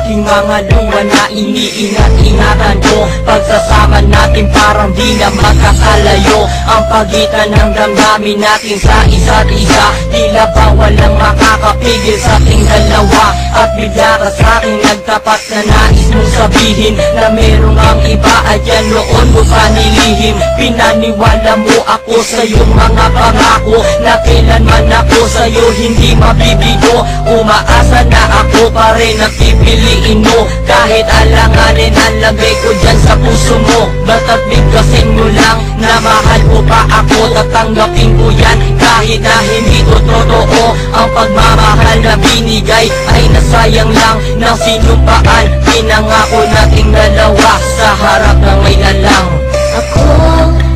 aking mga luha na iniingat-ingatan ko. Pagsasama natin parang di na makakalayo ang pagitan ng damdamin natin sa isa't isa. Tila ba walang makakapigil sa ating dalawa. At bigla ka sa'king nagtapat na nais mong sabihin na merong ang iba at yan noon mo pa nilihim. Pinaniwala mo ako sa iyong mga pangako na kailanman ako sa'yo hindi mabibigo. Umaasa na ako pa rin ang pipiliin mo kahit alanganin ang lagay ko dyan sa puso mo. Bata't bigkasin mo lang na mahal mo pa ako. Tatanggapin ko yan kahit na hindi to totoo. Ang pagmamahal na binigay ay nasayang lang ng sinumpaan. Pinangako nating dalawa sa harap ng may lalang. Ako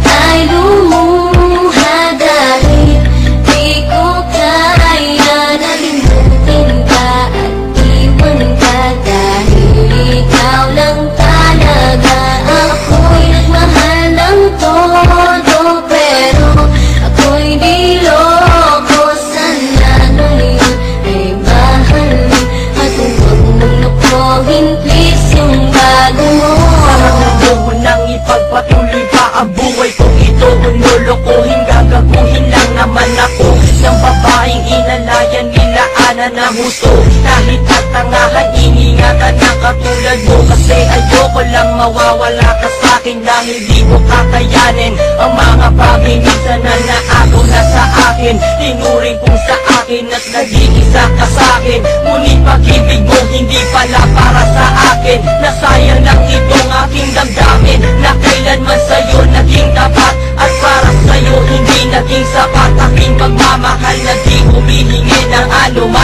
ay lumuha dahil di ko kaya na limutin ka at iwan ka dahil ikaw lang talaga. Ako'y nagmahal ng todo pero ako'y di loko. Sana ngayon ay mahalin at huwag mong lukuhin please yung bago mo. Huwag mo nang ipagpatuloy pa ang buhay kong ito. Kung lolokohin, gagaguhin lang naman ako ng babaeng inalayan nila ana na husto. Kahit katangahan, iningatan na katulad mo. Kasi ayoko lang mawawala ka sa'kin dahil di ko kakayanin ang mga bagay minsan na naagaw na sa akin. Tinuring kong sa akin at naging isa ka sa'kin. Ngunit pag-ibig mo hindi pala para sa akin. Nasayang lang itong aking damdamin na kailanman sa'yo naging tapat. At para sa'yo hindi naging sapat aking pagmamahal na di humihingi ng anuman.